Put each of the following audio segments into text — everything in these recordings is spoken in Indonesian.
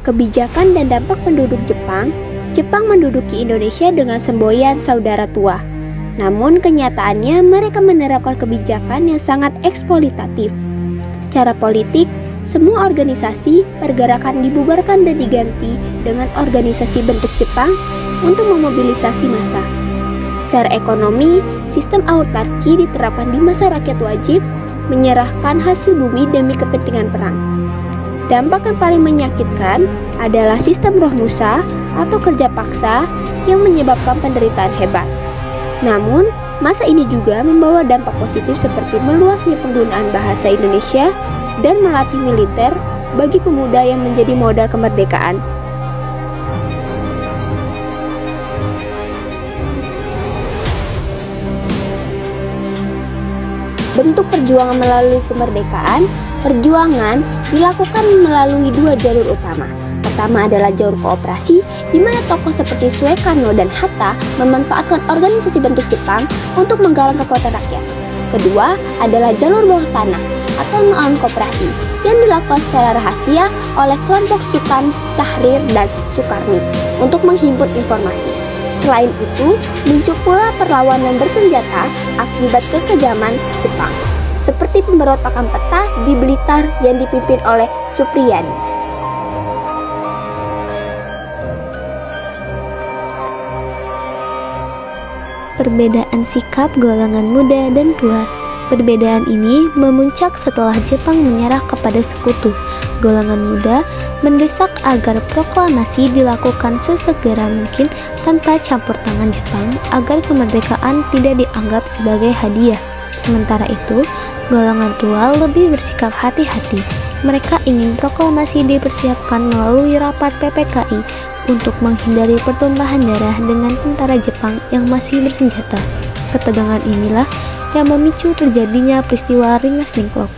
kebijakan dan dampak penduduk Jepang, Jepang menduduki Indonesia dengan semboyan saudara tua. Namun kenyataannya mereka menerapkan kebijakan yang sangat eksploitatif. Secara politik, semua organisasi pergerakan dibubarkan dan diganti dengan organisasi bentuk Jepang untuk memobilisasi massa. Secara ekonomi, sistem autarki diterapkan di masa rakyat wajib menyerahkan hasil bumi demi kepentingan perang. Dampak yang paling menyakitkan adalah sistem roh Musa atau kerja paksa yang menyebabkan penderitaan hebat. Namun, masa ini juga membawa dampak positif seperti meluasnya penggunaan bahasa Indonesia dan melatih militer bagi pemuda yang menjadi modal kemerdekaan. Bentuk perjuangan melalui kemerdekaan, perjuangan dilakukan melalui dua jalur utama. Pertama adalah jalur kooperasi, di mana tokoh seperti Suekarno dan Hatta memanfaatkan organisasi bentuk Jepang untuk menggalang kekuatan rakyat. Kedua adalah jalur bawah tanah atau non kooperasi yang dilakukan secara rahasia oleh kelompok Sukan, Sahrir, dan Sukarni untuk menghimpun informasi. Selain itu, muncul pula perlawanan bersenjata akibat kekejaman Jepang, seperti pemberontakan peta di Blitar yang dipimpin oleh Supriyadi. Perbedaan sikap golongan muda dan tua. Perbedaan ini memuncak setelah Jepang menyerah kepada sekutu. Golongan muda mendesak agar proklamasi dilakukan sesegera mungkin tanpa campur tangan Jepang agar kemerdekaan tidak dianggap sebagai hadiah. Sementara itu, golongan tua lebih bersikap hati-hati. Mereka ingin proklamasi dipersiapkan melalui rapat PPKI untuk menghindari pertumpahan darah dengan tentara Jepang yang masih bersenjata. Ketegangan inilah yang memicu terjadinya peristiwa Ringas Dengklok.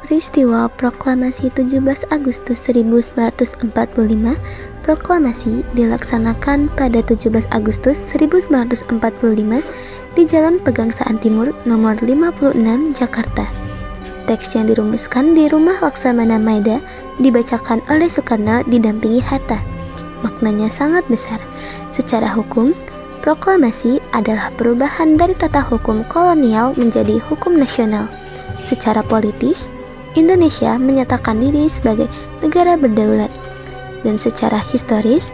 Peristiwa Proklamasi 17 Agustus 1945. Proklamasi dilaksanakan pada 17 Agustus 1945 di Jalan Pegangsaan Timur nomor 56 Jakarta. Teks yang dirumuskan di Rumah Laksamana Maeda dibacakan oleh Soekarno didampingi Hatta. Maknanya sangat besar. Secara hukum, proklamasi adalah perubahan dari tata hukum kolonial menjadi hukum nasional. Secara politis, Indonesia menyatakan diri sebagai negara berdaulat. Dan secara historis,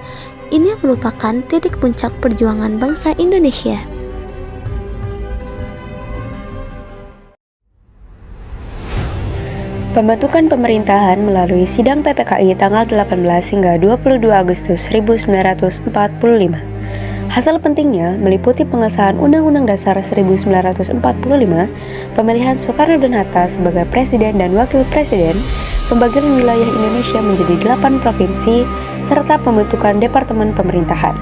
ini merupakan titik puncak perjuangan bangsa Indonesia. Pembentukan pemerintahan melalui sidang PPKI tanggal 18 hingga 22 Agustus 1945. Hasil pentingnya meliputi pengesahan Undang-Undang Dasar 1945, pemilihan Soekarno dan Hatta sebagai Presiden dan Wakil Presiden, pembagian wilayah Indonesia menjadi 8 provinsi, serta pembentukan Departemen Pemerintahan.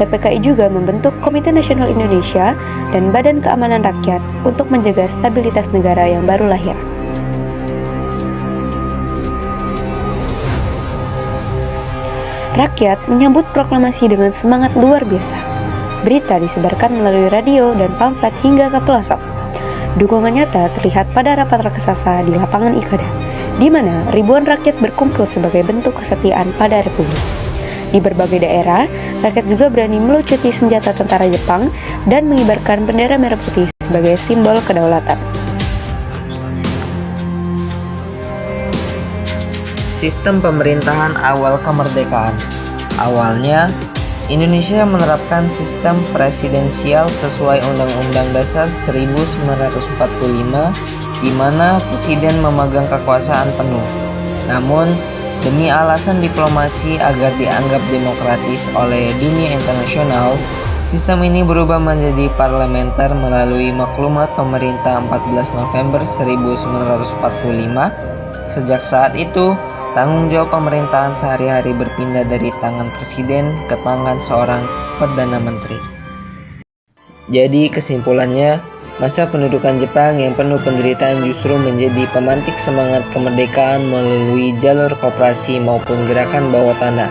PPKI juga membentuk Komite Nasional Indonesia dan Badan Keamanan Rakyat untuk menjaga stabilitas negara yang baru lahir. Rakyat menyambut proklamasi dengan semangat luar biasa. Berita disebarkan melalui radio dan pamflet hingga ke pelosok. Dukungan nyata terlihat pada rapat raksasa di lapangan Ikada, di mana ribuan rakyat berkumpul sebagai bentuk kesetiaan pada Republik. Di berbagai daerah, rakyat juga berani melucuti senjata tentara Jepang dan mengibarkan bendera merah putih sebagai simbol kedaulatan. Sistem pemerintahan awal kemerdekaan. Awalnya, Indonesia menerapkan sistem presidensial sesuai Undang-Undang Dasar 1945, di mana presiden memegang kekuasaan penuh. Namun, demi alasan diplomasi agar dianggap demokratis oleh dunia internasional, sistem ini berubah menjadi parlementer melalui Maklumat Pemerintah 14 November 1945. Sejak saat itu, tanggung jawab pemerintahan sehari-hari berpindah dari tangan presiden ke tangan seorang perdana menteri. Jadi kesimpulannya, masa pendudukan Jepang yang penuh penderitaan justru menjadi pemantik semangat kemerdekaan melalui jalur koperasi maupun gerakan bawah tanah.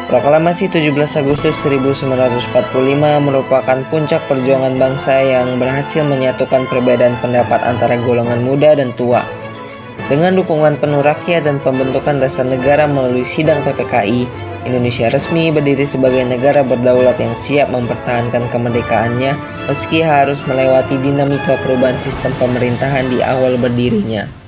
Proklamasi 17 Agustus 1945 merupakan puncak perjuangan bangsa yang berhasil menyatukan perbedaan pendapat antara golongan muda dan tua. Dengan dukungan penuh rakyat dan pembentukan dasar negara melalui sidang PPKI, Indonesia resmi berdiri sebagai negara berdaulat yang siap mempertahankan kemerdekaannya meski harus melewati dinamika perubahan sistem pemerintahan di awal berdirinya.